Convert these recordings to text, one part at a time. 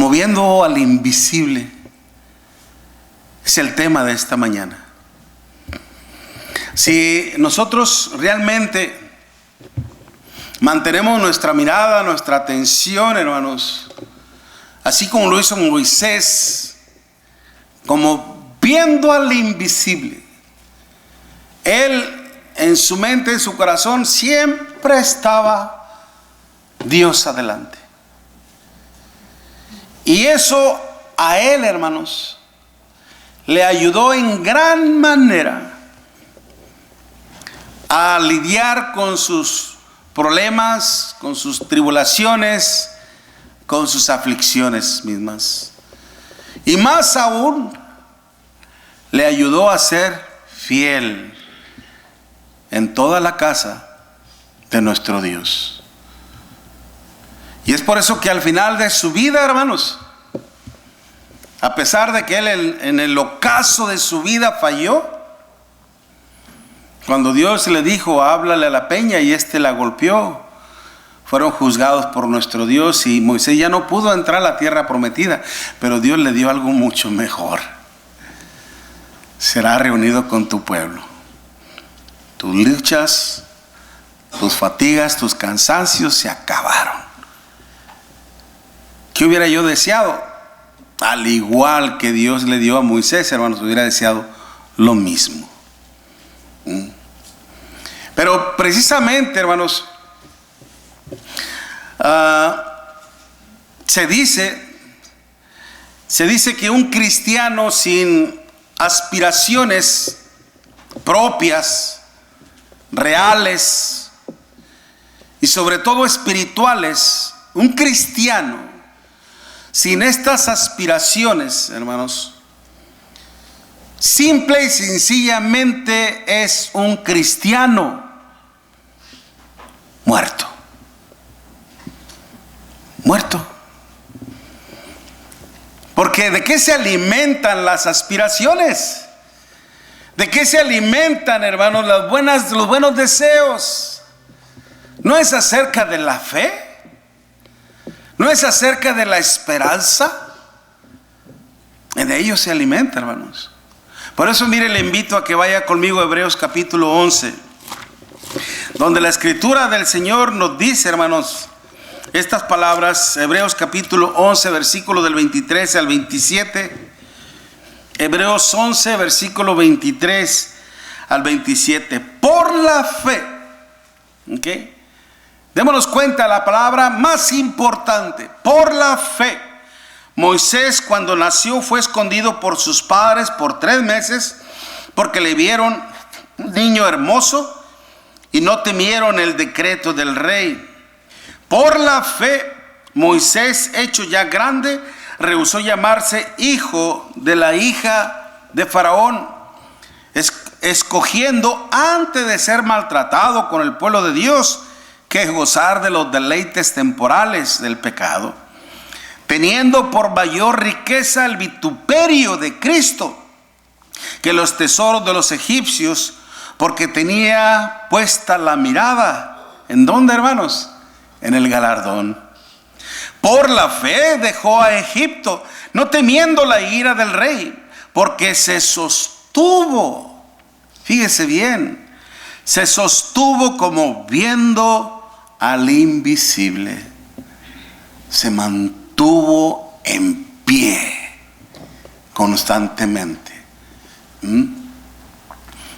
como viendo al invisible. Es el tema de esta mañana. Si nosotros realmente mantenemos nuestra mirada, nuestra atención, hermanos, así como lo hizo Moisés, como viendo al invisible, él en su mente, en su corazón, siempre estaba Dios adelante. Y eso a él, hermanos, le ayudó en gran manera a lidiar con sus problemas, con sus tribulaciones, con sus aflicciones mismas. Y más aún, le ayudó a ser fiel en toda la casa de nuestro Dios. Y es por eso que al final de su vida, hermanos, a pesar de que él en el ocaso de su vida falló, cuando Dios le dijo, háblale a la peña, y la golpeó, fueron juzgados por nuestro Dios, y Moisés ya no pudo entrar a la tierra prometida, pero Dios le dio algo mucho mejor. Será reunido con tu pueblo. Tus luchas, tus fatigas, tus cansancios se acabaron. ¿Qué hubiera yo deseado? Al igual que Dios le dio a Moisés, hermanos, hubiera deseado lo mismo. Pero precisamente, hermanos, se dice que un cristiano sin aspiraciones propias, reales y sobre todo espirituales, un cristiano sin estas aspiraciones, hermanos, simple y sencillamente es un cristiano muerto. Muerto. Porque ¿de qué se alimentan las aspiraciones? ¿De qué se alimentan, hermanos, los buenos deseos? ¿No es acerca de la fe? ¿No es acerca de la esperanza? De ellos se alimenta, hermanos. Por eso, mire, le invito a que vaya conmigo a Hebreos capítulo 11, donde la escritura del Señor nos dice, hermanos, estas palabras. Hebreos capítulo 11, versículo del 23 al 27. Hebreos 11, versículo 23 al 27. Por la fe. ¿Ok? Démonos cuenta, la palabra más importante. Por la fe. Moisés, cuando nació, fue escondido por sus padres por 3 meses, porque le vieron un niño hermoso y no temieron el decreto del rey. Por la fe, Moisés, hecho ya grande, rehusó llamarse hijo de la hija de Faraón, escogiendo antes de ser maltratado con el pueblo de Dios que gozar de los deleites temporales del pecado, teniendo por mayor riqueza el vituperio de Cristo que los tesoros de los egipcios, porque tenía puesta la mirada, ¿en dónde, hermanos? En el galardón. Por la fe dejó a Egipto, no temiendo la ira del rey, porque se sostuvo, fíjese bien, se sostuvo como viendo al invisible. Se mantuvo en pie constantemente.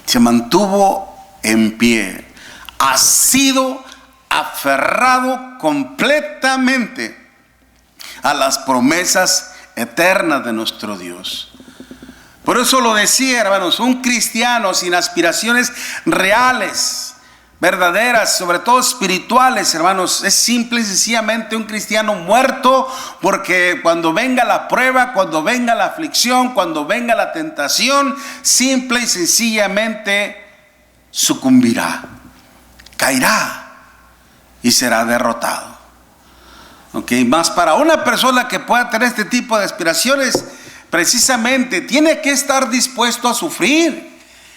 Se mantuvo en pie. Ha sido aferrado completamente a las promesas eternas de nuestro Dios. Por eso lo decía, hermanos, un cristiano sin aspiraciones reales, verdaderas, sobre todo espirituales, hermanos, es simple y sencillamente un cristiano muerto, porque cuando venga la prueba, cuando venga la aflicción, cuando venga la tentación, simple y sencillamente sucumbirá, caerá y será derrotado. Ok, más para una persona que pueda tener este tipo de aspiraciones, precisamente tiene que estar dispuesto a sufrir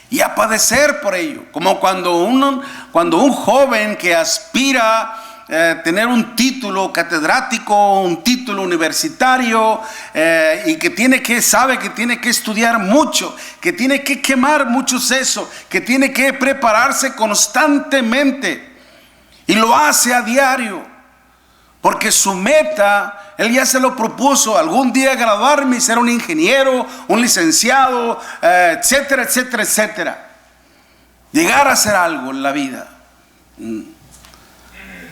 y a padecer por ello, como cuando un joven que aspira tener un título catedrático, un título universitario, y que sabe que tiene que estudiar mucho, que tiene que quemar mucho seso, que tiene que prepararse constantemente, y lo hace a diario, porque su meta, él ya se lo propuso, algún día graduarme y ser un ingeniero, un licenciado, etcétera, etcétera, etcétera. Llegar a hacer algo en la vida.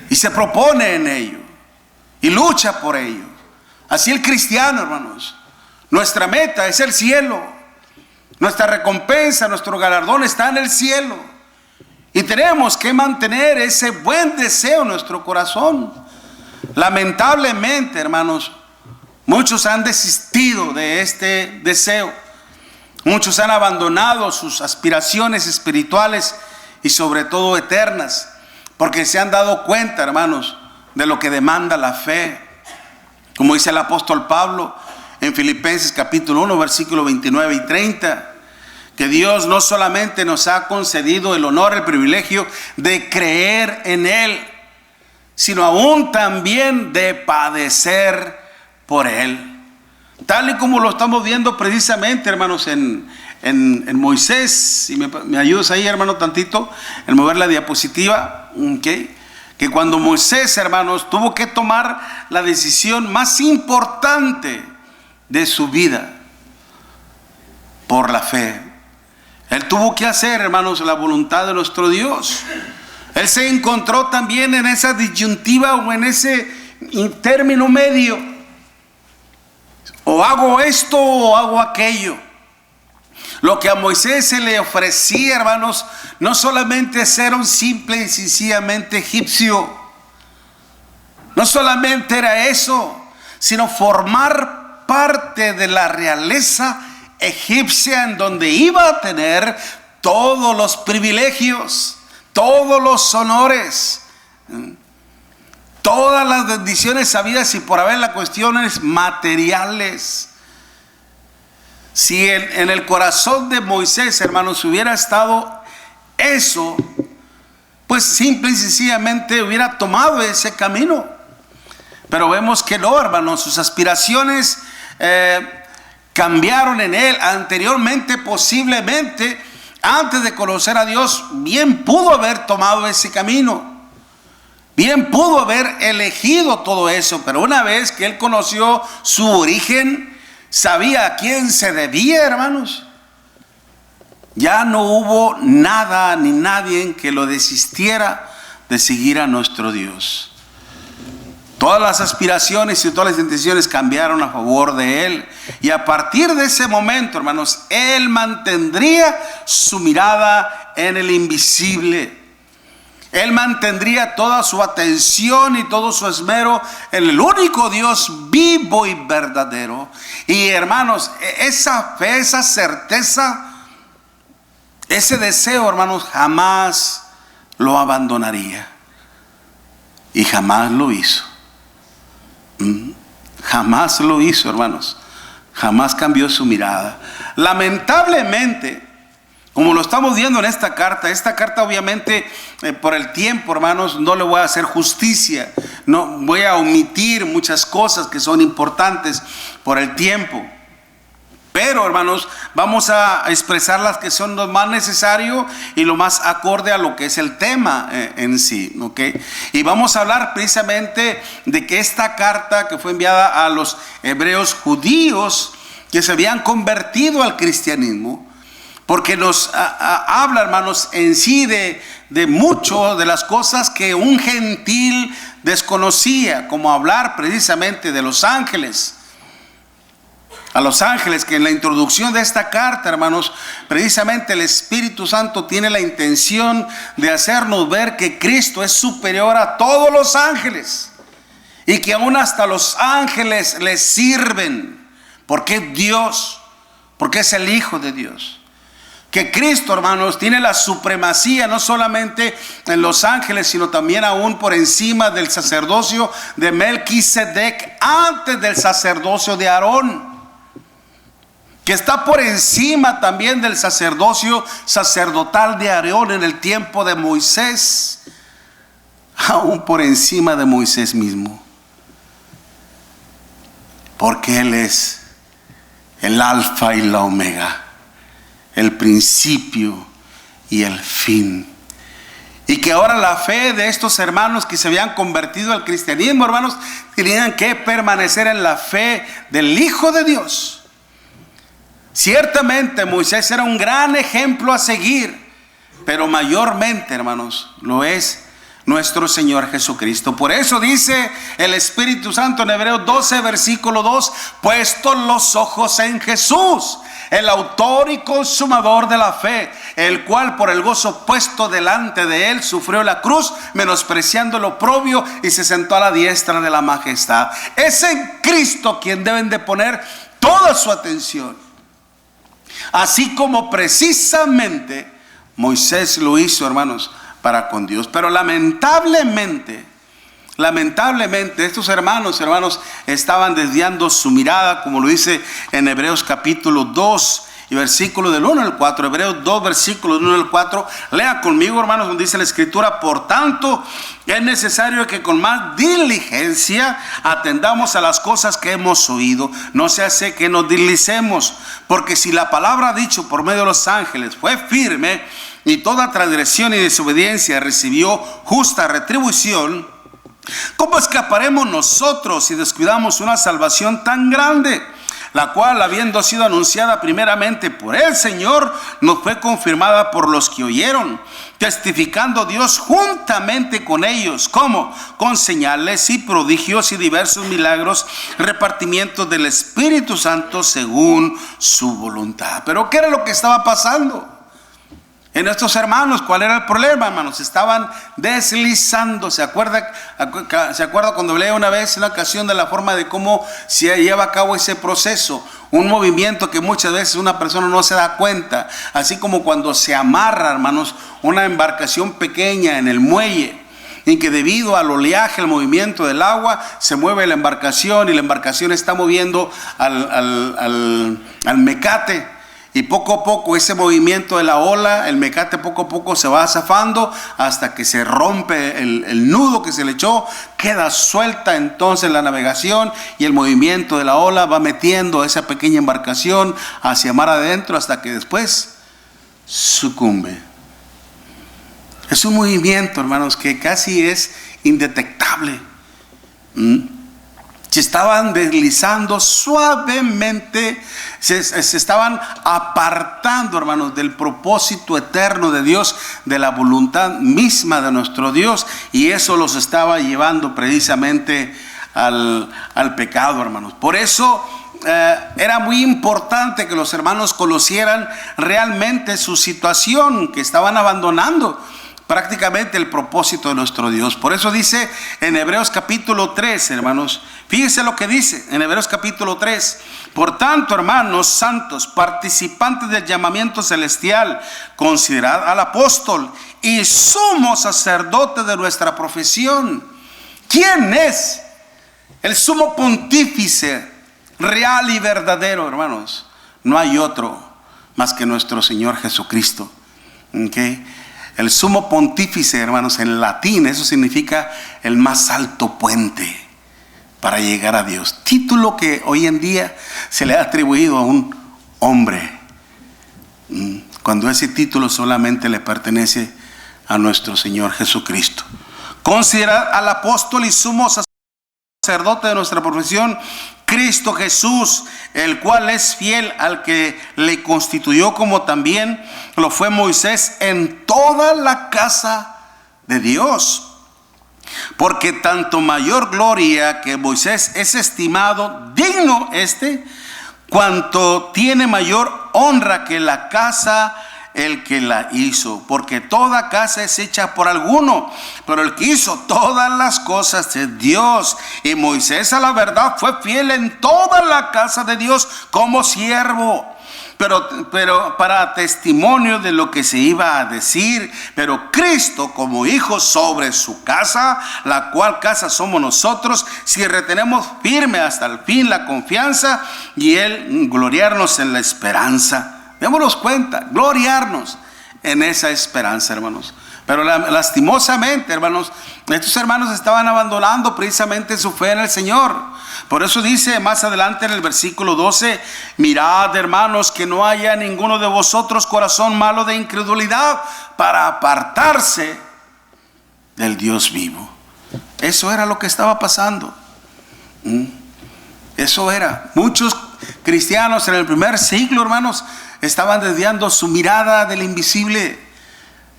Y se propone en ello. Y lucha por ello. Así el cristiano, hermanos. Nuestra meta es el cielo. Nuestra recompensa, nuestro galardón está en el cielo. Y tenemos que mantener ese buen deseo en nuestro corazón. Lamentablemente, hermanos, muchos han desistido de este deseo. Muchos han abandonado sus aspiraciones espirituales y sobre todo eternas, porque se han dado cuenta, hermanos, de lo que demanda la fe. Como dice el apóstol Pablo en Filipenses capítulo 1, versículo 29 y 30, que Dios no solamente nos ha concedido el honor, el privilegio de creer en Él, sino aún también de padecer por Él. Tal y como lo estamos viendo precisamente, hermanos, en Moisés. Si me ayudas ahí, hermano, tantito, en mover la diapositiva, ¿okay? Que cuando Moisés, hermanos, tuvo que tomar la decisión más importante de su vida por la fe, él tuvo que hacer, hermanos, la voluntad de nuestro Dios. Él se encontró también en esa disyuntiva o en ese término medio. O hago esto o hago aquello. Lo que a Moisés se le ofrecía, hermanos, no solamente ser un simple y sencillamente egipcio. No solamente era eso, sino formar parte de la realeza egipcia, en donde iba a tener todos los privilegios, todos los honores, todas las bendiciones habidas y por haber, las cuestiones materiales. Si en el corazón de Moisés, hermanos, hubiera estado eso, pues simple y sencillamente hubiera tomado ese camino. Pero vemos que no, hermanos, sus aspiraciones cambiaron en él. Anteriormente, posiblemente, antes de conocer a Dios, bien pudo haber tomado ese camino. Bien pudo haber elegido todo eso, pero una vez que él conoció su origen, sabía a quién se debía, hermanos, ya no hubo nada ni nadie que lo desistiera de seguir a nuestro Dios. Todas las aspiraciones y todas las intenciones cambiaron a favor de él. Y a partir de ese momento, hermanos, él mantendría su mirada en el invisible. Él mantendría toda su atención y todo su esmero en el único Dios vivo y verdadero. Y hermanos, esa fe, esa certeza, ese deseo, hermanos, jamás lo abandonaría. Y jamás lo hizo. Jamás lo hizo, hermanos. Jamás cambió su mirada. Lamentablemente, como lo estamos viendo en esta carta obviamente por el tiempo, hermanos, no le voy a hacer justicia. No voy a omitir muchas cosas que son importantes por el tiempo. Pero, hermanos, vamos a expresar las que son lo más necesario y lo más acorde a lo que es el tema en sí, ¿ok? Y vamos a hablar precisamente de que esta carta que fue enviada a los hebreos judíos que se habían convertido al cristianismo, porque nos habla, hermanos, en sí de mucho de las cosas que un gentil desconocía, como hablar precisamente de los ángeles. A los ángeles, que en la introducción de esta carta, hermanos, precisamente el Espíritu Santo tiene la intención de hacernos ver que Cristo es superior a todos los ángeles y que aún hasta los ángeles les sirven, porque es Dios, porque es el Hijo de Dios. Que Cristo, hermanos, tiene la supremacía no solamente en los ángeles, sino también aún por encima del sacerdocio de Melquisedec, antes del sacerdocio de Aarón, que está por encima también del sacerdocio sacerdotal de Aarón en el tiempo de Moisés. aún por encima de Moisés mismo, porque Él es el alfa y la omega, el principio y el fin. Y que ahora la fe de estos hermanos que se habían convertido al cristianismo, hermanos, tenían que permanecer en la fe del Hijo de Dios. Ciertamente Moisés era un gran ejemplo a seguir, pero mayormente, hermanos, lo es nuestro Señor Jesucristo. Por eso dice el Espíritu Santo en Hebreos 12, versículo 2: puestos los ojos en Jesús, el autor y consumador de la fe, el cual por el gozo puesto delante de él sufrió la cruz, menospreciando lo oprobio, y se sentó a la diestra de la majestad. Es en Cristo quien deben de poner toda su atención, así como precisamente Moisés lo hizo, hermanos, para con Dios. Pero lamentablemente estos hermanos estaban desviando su mirada, como lo dice en Hebreos capítulo 2 y versículo del 1 al 4. Hebreos 2, versículo del 1 al 4. Lea conmigo, hermanos, donde dice la Escritura: por tanto, es necesario que con más diligencia atendamos a las cosas que hemos oído, no se hace que nos deslicemos, porque si la palabra dicho por medio de los ángeles fue firme, y toda transgresión y desobediencia recibió justa retribución, ¿cómo escaparemos nosotros si descuidamos una salvación tan grande, la cual, habiendo sido anunciada primeramente por el Señor, nos fue confirmada por los que oyeron, testificando Dios juntamente con ellos? ¿Cómo? Con señales y prodigios y diversos milagros, repartimientos del Espíritu Santo según su voluntad. Pero ¿qué era lo que estaba pasando en estos hermanos? ¿Cuál era el problema, hermanos? Estaban deslizando. ¿Se acuerda cuando leí una vez, en una ocasión, de la forma de cómo se lleva a cabo ese proceso? Un movimiento que muchas veces una persona no se da cuenta. Así como cuando se amarra, hermanos, una embarcación pequeña en el muelle, en que debido al oleaje, al movimiento del agua, se mueve la embarcación, y la embarcación está moviendo al mecate. Y poco a poco ese movimiento de la ola, el mecate poco a poco se va zafando hasta que se rompe el nudo que se le echó, queda suelta entonces la navegación, y el movimiento de la ola va metiendo a esa pequeña embarcación hacia mar adentro hasta que después sucumbe. Es un movimiento, hermanos, que casi es indetectable. Se estaban deslizando suavemente, se estaban apartando, hermanos, del propósito eterno de Dios, de la voluntad misma de nuestro Dios, y eso los estaba llevando precisamente al pecado, hermanos. Por eso era muy importante que los hermanos conocieran realmente su situación, que estaban abandonando prácticamente el propósito de nuestro Dios. Por eso dice en Hebreos capítulo 3, hermanos, fíjense lo que dice en Hebreos capítulo 3: por tanto, hermanos santos, participantes del llamamiento celestial, considerad al apóstol y sumo sacerdote de nuestra profesión. ¿Quién es el sumo pontífice real y verdadero, hermanos? No hay otro más que nuestro Señor Jesucristo. ¿Okay? El sumo pontífice, hermanos, en latín, eso significa el más alto puente para llegar a Dios. Título que hoy en día se le ha atribuido a un hombre, cuando ese título solamente le pertenece a nuestro Señor Jesucristo. Considerad al apóstol y sumo sacerdote de nuestra profesión, Cristo Jesús, el cual es fiel al que le constituyó, como también lo fue Moisés, en toda la casa de Dios. Porque tanto mayor gloria que Moisés es estimado digno cuanto tiene mayor honra que la casa el que la hizo. Porque toda casa es hecha por alguno, pero el que hizo todas las cosas es Dios. Y Moisés, a la verdad, fue fiel en toda la casa de Dios como siervo, pero para testimonio de lo que se iba a decir. Pero Cristo como hijo sobre su casa, la cual casa somos nosotros, si retenemos firme hasta el fin la confianza, y él gloriarnos en la esperanza. Démonos cuenta, gloriarnos en esa esperanza, hermanos. Pero lastimosamente, hermanos, estos hermanos estaban abandonando precisamente su fe en el Señor. Por eso dice más adelante en el versículo 12: mirad, hermanos, que no haya ninguno de vosotros corazón malo de incredulidad para apartarse del Dios vivo. Eso era lo que estaba pasando. Eso era. Muchos cristianos en el primer siglo, hermanos, estaban desviando su mirada del invisible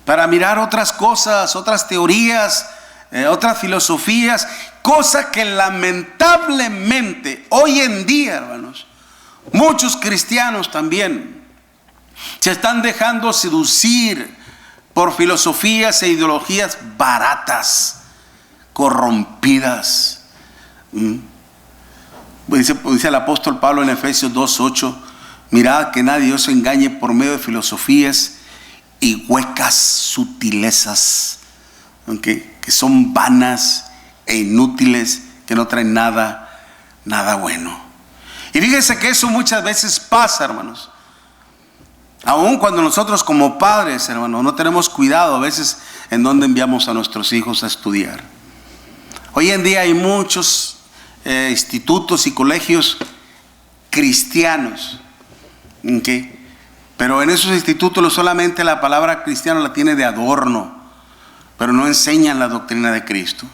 para mirar otras cosas, otras teorías, otras filosofías, cosa que lamentablemente hoy en día, hermanos, muchos cristianos también se están dejando seducir por filosofías e ideologías baratas, corrompidas. Dice el apóstol Pablo en Efesios 2:8: mirad que nadie os engañe por medio de filosofías y huecas sutilezas, que son vanas e inútiles, que no traen nada bueno. Y fíjense que eso muchas veces pasa, hermanos. Aun cuando nosotros como padres, hermanos, no tenemos cuidado a veces en dónde enviamos a nuestros hijos a estudiar. Hoy en día hay muchos institutos y colegios cristianos, pero en esos institutos solamente la palabra cristiano la tiene de adorno, pero no enseñan la doctrina de Cristo.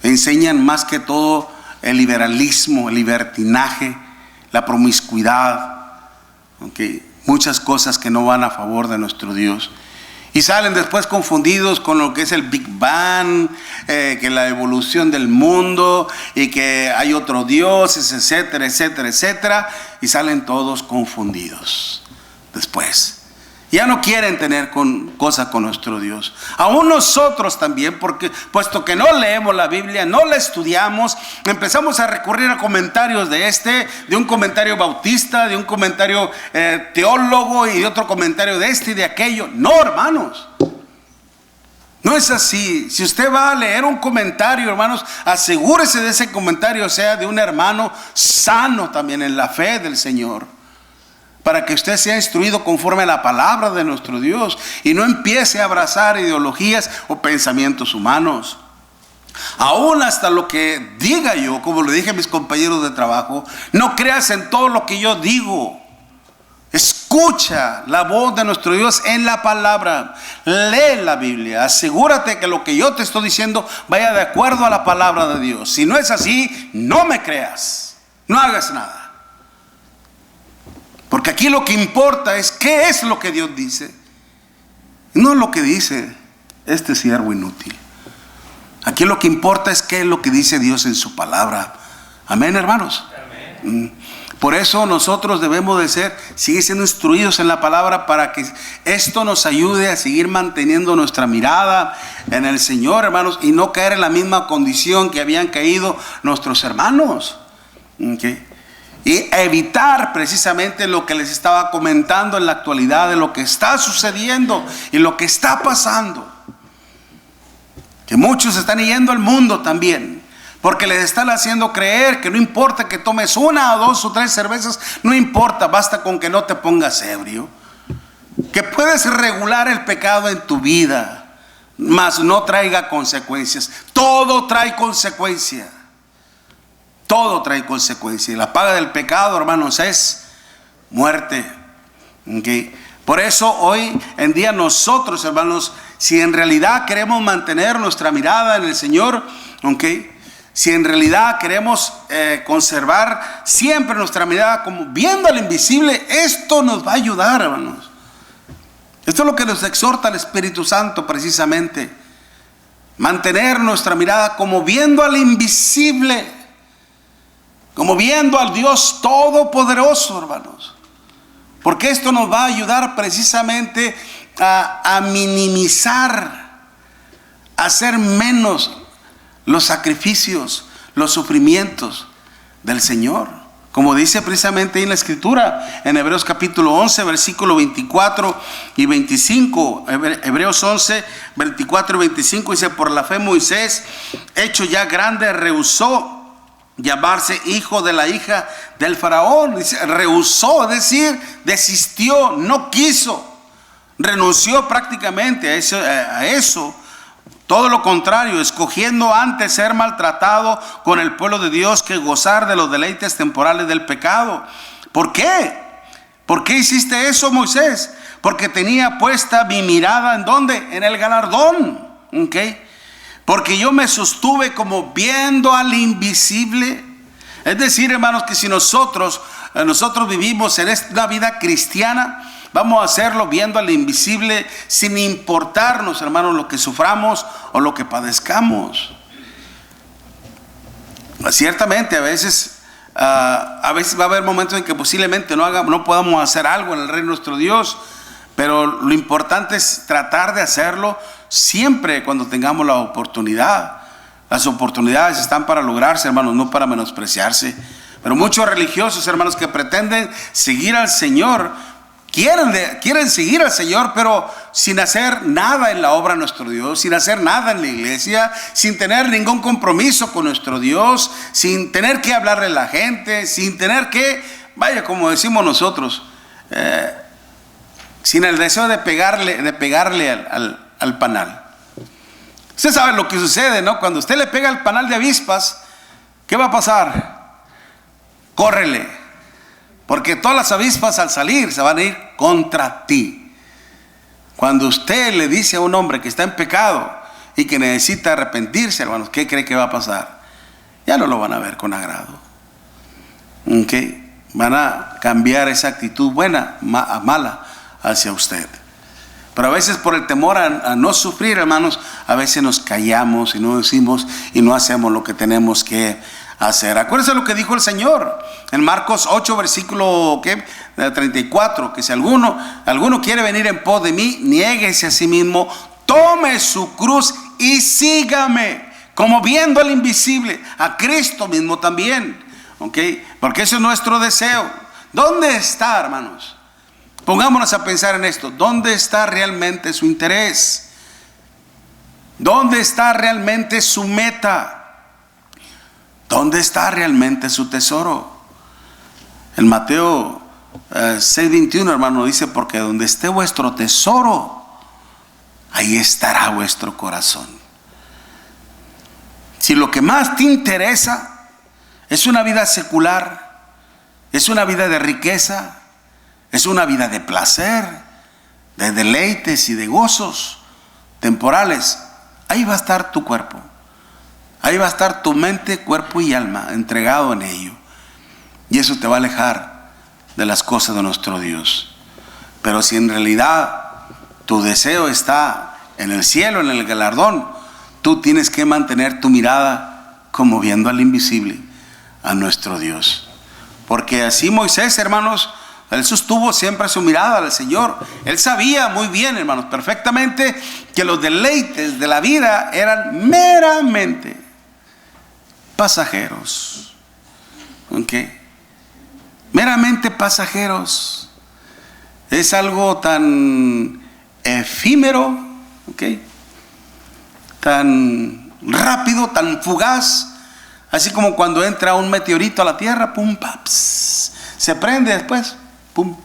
Enseñan más que todo el liberalismo, el libertinaje, la promiscuidad, muchas cosas que no van a favor de nuestro Dios. Y salen después confundidos con lo que es el Big Bang, que la evolución del mundo, y que hay otros dioses, etcétera, etcétera, etcétera. Y salen todos confundidos después. Ya no quieren tener cosa con nuestro Dios. Aún nosotros también, porque puesto que no leemos la Biblia, no la estudiamos, empezamos a recurrir a comentarios de un comentario bautista, de un comentario teólogo, y de otro comentario de y de aquello. No, hermanos, no es así. Si usted va a leer un comentario, hermanos, asegúrese de ese comentario sea de un hermano sano también en la fe del Señor, para que usted sea instruido conforme a la palabra de nuestro Dios y no empiece a abrazar ideologías o pensamientos humanos. Aún hasta lo que diga yo, como le dije a mis compañeros de trabajo, no creas en todo lo que yo digo. Escucha la voz de nuestro Dios en la palabra. Lee la Biblia. Asegúrate que lo que yo te estoy diciendo vaya de acuerdo a la palabra de Dios. Si no es así, no me creas. No hagas nada. Porque aquí lo que importa es qué es lo que Dios dice, no lo que dice este siervo inútil. Aquí lo que importa es qué es lo que dice Dios en su palabra. Amén, hermanos. Amén. Por eso nosotros debemos de seguir siendo instruidos en la palabra, para que esto nos ayude a seguir manteniendo nuestra mirada en el Señor, hermanos, y no caer en la misma condición que habían caído nuestros hermanos. Y evitar precisamente lo que les estaba comentando en la actualidad, de lo que está sucediendo y lo que está pasando. Que muchos están yendo al mundo también, porque les están haciendo creer que no importa que tomes 1 o 2 o 3 cervezas, no importa, basta con que no te pongas ebrio. Que puedes regular el pecado en tu vida, mas no traiga consecuencias. Todo trae consecuencia. Todo trae consecuencias. La paga del pecado, hermanos, es muerte. Por eso hoy en día nosotros, hermanos, si en realidad queremos mantener nuestra mirada en el Señor, si en realidad queremos conservar siempre nuestra mirada como viendo al invisible, esto nos va a ayudar, hermanos. Esto es lo que nos exhorta el Espíritu Santo precisamente. Mantener nuestra mirada como viendo al invisible, como viendo al Dios Todopoderoso, hermanos. Porque esto nos va a ayudar precisamente a minimizar, a hacer menos los sacrificios, los sufrimientos del Señor. Como dice precisamente ahí en la Escritura, en Hebreos capítulo 11, versículo 24 y 25. Hebreos 11, 24 y 25 dice: por la fe Moisés, hecho ya grande, rehusó llamarse hijo de la hija del faraón. Dice, rehusó, es decir, desistió, no quiso renunció prácticamente a eso. Todo lo contrario, escogiendo antes ser maltratado con el pueblo de Dios que gozar de los deleites temporales del pecado. ¿Por qué? ¿Por qué hiciste eso, Moisés? Porque tenía puesta mi mirada, ¿en dónde? En el galardón. ¿Ok? Porque yo me sostuve como viendo al invisible. Es decir, hermanos, que si nosotros vivimos en esta vida cristiana, vamos a hacerlo viendo al invisible, sin importarnos, hermanos, lo que suframos o lo que padezcamos. Ciertamente, a veces va a haber momentos en que posiblemente no podamos hacer algo en el reino de nuestro Dios, pero lo importante es tratar de hacerlo siempre cuando tengamos la oportunidad. Las oportunidades están para lograrse, hermanos, no para menospreciarse. Pero muchos religiosos, hermanos, que pretenden seguir al Señor, quieren seguir al Señor, pero sin hacer nada en la obra de nuestro Dios, sin hacer nada en la iglesia, sin tener ningún compromiso con nuestro Dios, sin tener que hablarle a la gente, sin tener que, como decimos nosotros, sin el deseo de pegarle al panal. Usted sabe lo que sucede, ¿no? Cuando usted le pega al panal de avispas, ¿qué va a pasar? Córrele, porque todas las avispas al salir se van a ir contra ti. Cuando usted le dice a un hombre que está en pecado y que necesita arrepentirse, hermanos, ¿qué cree que va a pasar? Ya no lo van a ver con agrado. ¿Ok? Van a cambiar esa actitud buena a mala hacia usted. Pero a veces por el temor a no sufrir, hermanos, a veces nos callamos y no decimos y no hacemos lo que tenemos que hacer. Acuérdense lo que dijo el Señor en Marcos 8, versículo 34, que si alguno quiere venir en pos de mí, niéguese a sí mismo, tome su cruz y sígame, como viendo al invisible, a Cristo mismo también. ¿Ok? Porque ese es nuestro deseo. ¿Dónde está, hermanos? Pongámonos a pensar en esto. ¿Dónde está realmente su interés? ¿Dónde está realmente su meta? ¿Dónde está realmente su tesoro? En Mateo 6:21, hermano, dice: porque donde esté vuestro tesoro, ahí estará vuestro corazón. Si lo que más te interesa es una vida secular, es una vida de riqueza, es una vida de placer, de deleites y de gozos temporales, ahí va a estar tu cuerpo. Ahí va a estar tu mente, cuerpo y alma entregado en ello. Y eso te va a alejar de las cosas de nuestro Dios. Pero si en realidad tu deseo está en el cielo, en el galardón, tú tienes que mantener tu mirada como viendo al invisible, a nuestro Dios. Porque así Moisés, hermanos, él sostuvo siempre su mirada al Señor. Él sabía muy bien, hermanos, perfectamente, que los deleites de la vida eran meramente pasajeros. ¿Ok? Meramente pasajeros. Es algo tan efímero, ¿ok? Tan rápido, tan fugaz, así como cuando entra un meteorito a la tierra, pum, paps, se prende después, pum,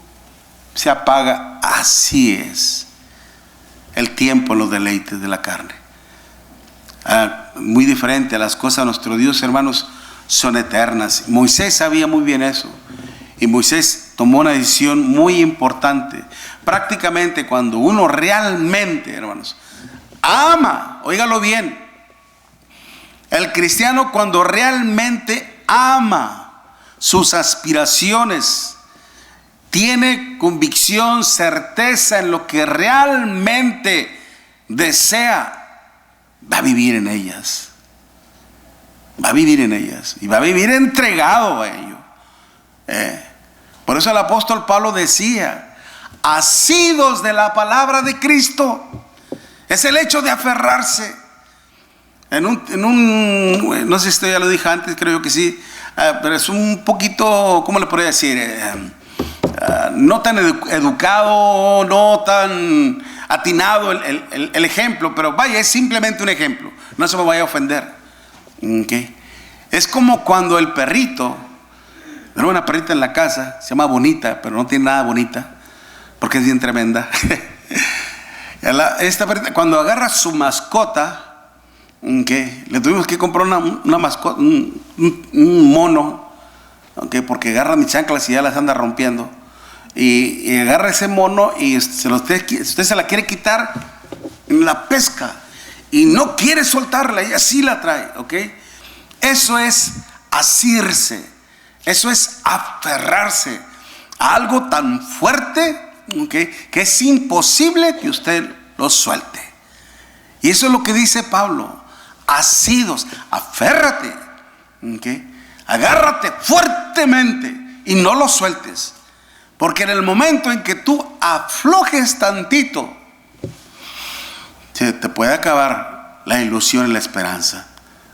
se apaga. Así es el tiempo en los deleites de la carne. Muy diferente a las cosas de nuestro Dios, hermanos, son eternas. Moisés sabía muy bien eso, y Moisés tomó una decisión muy importante. Prácticamente cuando uno realmente, hermanos, ama, óigalo bien, el cristiano cuando realmente ama sus aspiraciones, tiene convicción, certeza en lo que realmente desea, va a vivir en ellas. Va a vivir en ellas y va a vivir entregado a ello. Por eso el apóstol Pablo decía: asidos de la palabra de Cristo. Es el hecho de aferrarse. No sé si esto ya lo dije antes, creo que sí, pero es un poquito, ¿cómo le podría decir? No tan educado, no tan atinado el ejemplo, pero vaya, es simplemente un ejemplo, no se me vaya a ofender. ¿Okay? Es como cuando el perrito, tengo una perrita en la casa, se llama Bonita, pero no tiene nada bonita, porque es bien tremenda. Cuando agarra su mascota, ¿okay? Le tuvimos que comprar una mascota, un mono, ¿okay? Porque agarra mis chanclas y ya las anda rompiendo. Y agarra ese mono y usted se la quiere quitar en la pesca y no quiere soltarla, y así la trae, ¿ok? Eso es asirse, eso es aferrarse a algo tan fuerte, ¿okay? Que es imposible que usted lo suelte. Y eso es lo que dice Pablo: asidos, aférrate, ¿okay? Agárrate fuertemente y no lo sueltes, porque en el momento en que tú aflojes tantito, se te puede acabar la ilusión y la esperanza,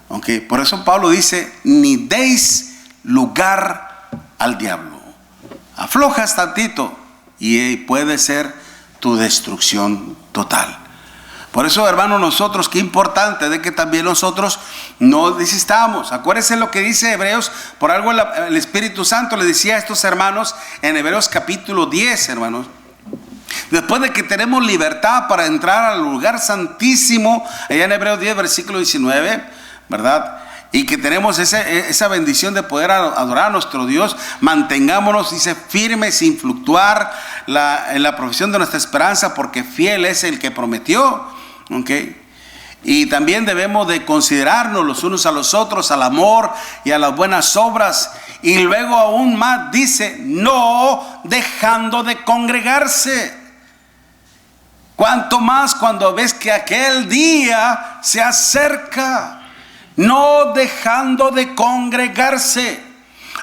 ¿okay? Por eso Pablo dice: ni deis lugar al diablo. Aflojas tantito y puede ser tu destrucción total. Por eso, hermanos, nosotros, qué importante de que también nosotros no desistamos. Acuérdense lo que dice Hebreos. Por algo el Espíritu Santo le decía a estos hermanos en Hebreos capítulo 10, hermanos. Después de que tenemos libertad para entrar al lugar santísimo, allá en Hebreos 10, versículo 19, ¿verdad? Y que tenemos esa bendición de poder adorar a nuestro Dios, mantengámonos, dice, firmes sin fluctuar en la profesión de nuestra esperanza, porque fiel es el que prometió, ¿ok? Y también debemos de considerarnos los unos a los otros, al amor y a las buenas obras. Y luego aún más dice: no dejando de congregarse. Cuanto más cuando ves que aquel día se acerca. No dejando de congregarse.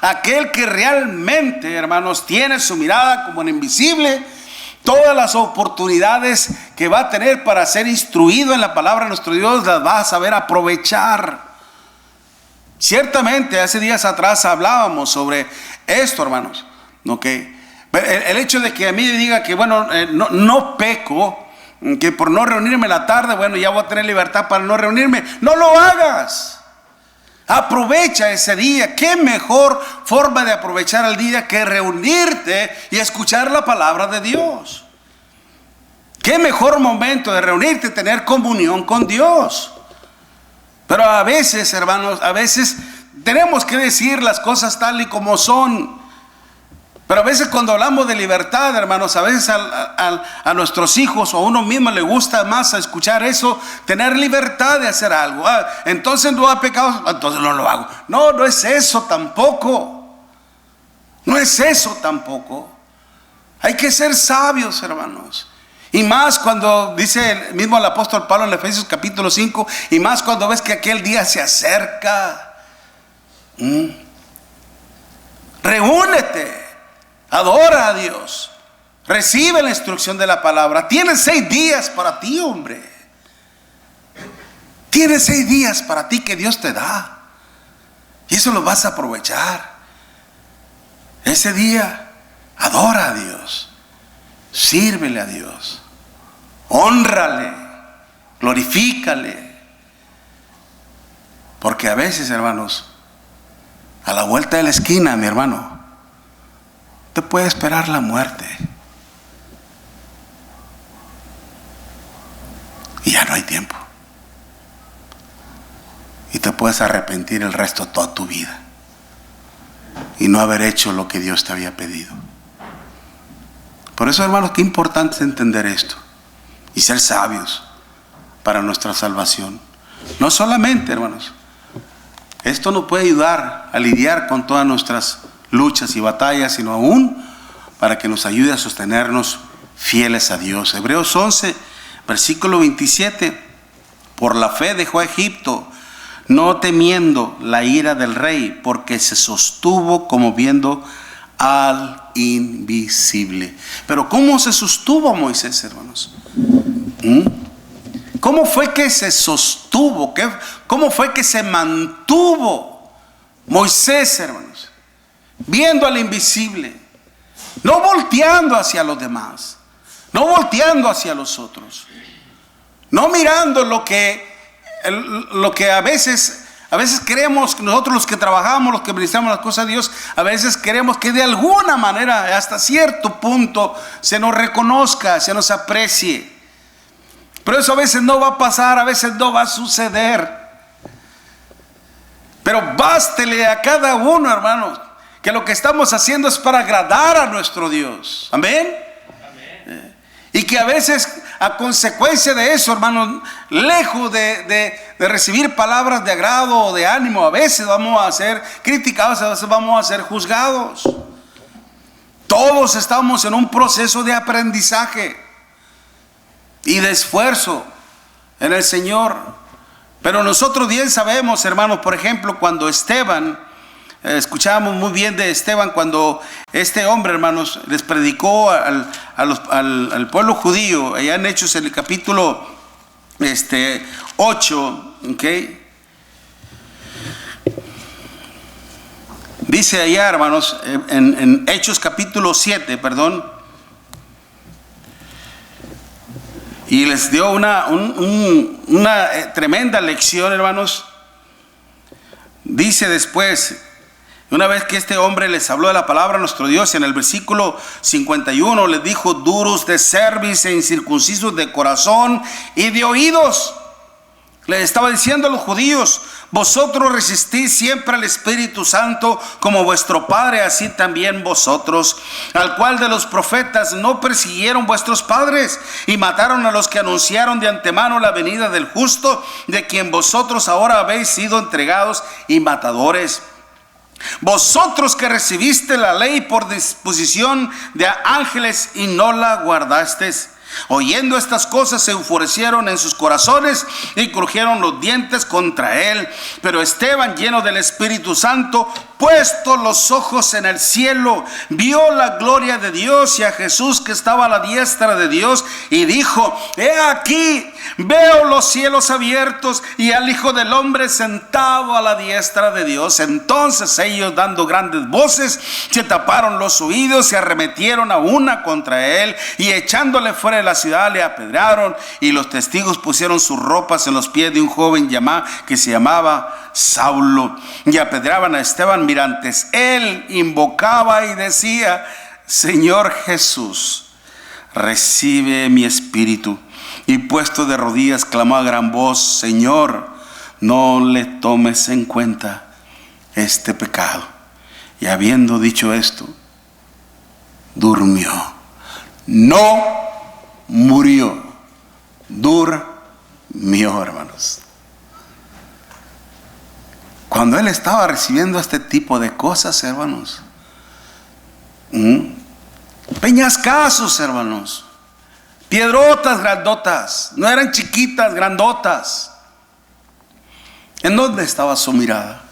Aquel que realmente, hermanos, tiene su mirada como en invisible, todas las oportunidades que va a tener para ser instruido en la palabra de nuestro Dios las va a saber aprovechar. Ciertamente hace días atrás hablábamos sobre esto, hermanos, ¿okay? El hecho de que a mí diga que bueno, no peco, que por no reunirme en la tarde, bueno, ya voy a tener libertad para no reunirme. No lo hagas. Aprovecha ese día. Qué mejor forma de aprovechar el día que reunirte y escuchar la palabra de Dios. Qué mejor momento de reunirte y tener comunión con Dios. Pero a veces, hermanos, a veces tenemos que decir las cosas tal y como son. Pero a veces cuando hablamos de libertad, hermanos, a veces a nuestros hijos o a uno mismo le gusta más escuchar eso, tener libertad de hacer algo. Entonces no ha pecado, entonces no lo hago. No, no es eso tampoco. No es eso tampoco. Hay que ser sabios, hermanos. Y más cuando dice el mismo el apóstol Pablo en Efesios capítulo 5, y más cuando ves que aquel día se acerca. Reúnete. Adora a Dios. Recibe la instrucción de la palabra. Tienes 6 días para ti, hombre. Tienes 6 días para ti que Dios te da. Y eso lo vas a aprovechar. Ese día, adora a Dios. Sírvele a Dios. Hónrale. Glorifícale. Porque a veces, hermanos, a la vuelta de la esquina, mi hermano, te puede esperar la muerte. Y ya no hay tiempo. Y te puedes arrepentir el resto de toda tu vida. Y no haber hecho lo que Dios te había pedido. Por eso, hermanos, qué importante es entender esto. Y ser sabios para nuestra salvación. No solamente, hermanos, esto nos puede ayudar a lidiar con todas nuestras luchas y batallas, sino aún para que nos ayude a sostenernos fieles a Dios. Hebreos 11, versículo 27. Por la fe dejó a Egipto, no temiendo la ira del rey, porque se sostuvo como viendo al invisible. Pero ¿cómo se sostuvo Moisés, hermanos? ¿Cómo fue que se sostuvo? ¿Cómo fue que se mantuvo Moisés, hermanos? Viendo al invisible, no volteando hacia los demás, no volteando hacia los otros, no mirando lo que a veces queremos, nosotros los que trabajamos, los que ministramos las cosas de Dios, a veces queremos que de alguna manera, hasta cierto punto, se nos reconozca, se nos aprecie. Pero eso a veces no va a pasar, a veces no va a suceder. Pero bástele a cada uno, hermanos, que lo que estamos haciendo es para agradar a nuestro Dios. Amén. Y que a veces, a consecuencia de eso, hermanos, lejos de recibir palabras de agrado o de ánimo, a veces vamos a ser criticados, a veces vamos a ser juzgados. Todos estamos en un proceso de aprendizaje y de esfuerzo en el Señor. Pero nosotros bien sabemos, hermanos, por ejemplo, cuando Esteban, escuchábamos muy bien de Esteban, cuando este hombre, hermanos, les predicó al pueblo judío, allá en Hechos, en el capítulo 8, ¿ok? Dice allá, hermanos, en Hechos capítulo 7, perdón, y les dio una tremenda lección, hermanos. Dice después, una vez que este hombre les habló de la palabra de nuestro Dios, en el versículo 51 les dijo: duros de cerviz e incircuncisos de corazón y de oídos. Les estaba diciendo a los judíos: vosotros resistís siempre al Espíritu Santo, como vuestro Padre, así también vosotros, al cual de los profetas no persiguieron vuestros padres, y mataron a los que anunciaron de antemano la venida del justo, de quien vosotros ahora habéis sido entregados y matadores. Vosotros que recibiste la ley por disposición de ángeles y no la guardasteis. Oyendo estas cosas se enfurecieron en sus corazones y crujieron los dientes contra él. Pero Esteban, lleno del Espíritu Santo, puesto los ojos en el cielo, vio la gloria de Dios y a Jesús que estaba a la diestra de Dios, y dijo: he aquí, veo los cielos abiertos y al Hijo del Hombre sentado a la diestra de Dios. Entonces ellos, dando grandes voces, se taparon los oídos, se arremetieron a una contra él, y echándole fuera de la ciudad le apedrearon. Y los testigos pusieron sus ropas en los pies de un joven que se llamaba Saulo, y apedreaban a Esteban mirantes. Él invocaba y decía: Señor Jesús, recibe mi espíritu. Y puesto de rodillas clamó a gran voz: Señor, no le tomes en cuenta este pecado. Y habiendo dicho esto, durmió. No murió, durmió, hermanos. Cuando él estaba recibiendo este tipo de cosas, hermanos, peñascazos, hermanos, piedrotas grandotas, no eran chiquitas, grandotas. ¿En dónde estaba su mirada?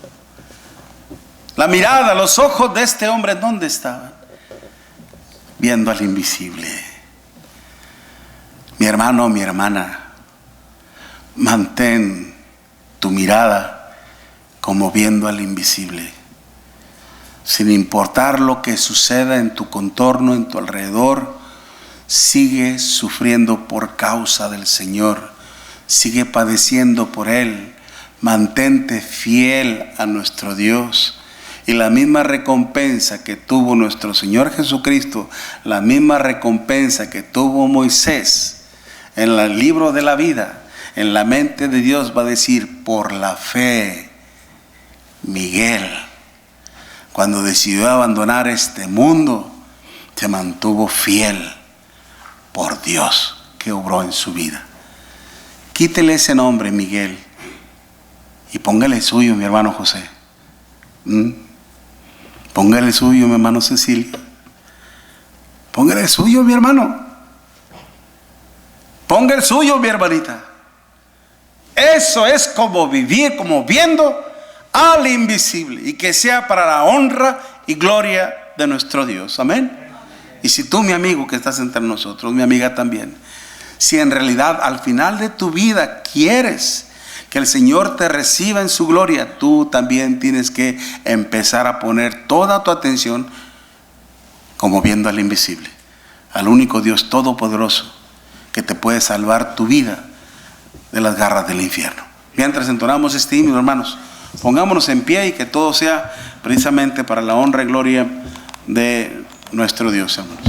La mirada, los ojos de este hombre, ¿en dónde estaban? Viendo al invisible. Mi hermano, mi hermana, mantén tu mirada como viendo al invisible, sin importar lo que suceda en tu contorno, en tu alrededor. Sigue sufriendo por causa del Señor, sigue padeciendo por Él. Mantente fiel a nuestro Dios, y la misma recompensa que tuvo nuestro Señor Jesucristo, la misma recompensa que tuvo Moisés en el libro de la vida, en la mente de Dios va a decir: por la fe, Miguel, cuando decidió abandonar este mundo, se mantuvo fiel por Dios que obró en su vida. Quítele ese nombre, Miguel, y póngale el suyo, mi hermano José. Póngale el suyo, mi hermano Cecilia. Póngale el suyo, mi hermano. Ponga el suyo, mi hermanita. Eso es como vivir, como viendo al invisible, y que sea para la honra y gloria de nuestro Dios. Amén. Y si tú, mi amigo que estás entre nosotros, mi amiga también, si en realidad al final de tu vida quieres que el Señor te reciba en su gloria, tú también tienes que empezar a poner toda tu atención como viendo al invisible, al único Dios todopoderoso que te puede salvar tu vida de las garras del infierno. Mientras entonamos este himno, hermanos, pongámonos en pie, y que todo sea precisamente para la honra y gloria de nuestro Dios, hermanos.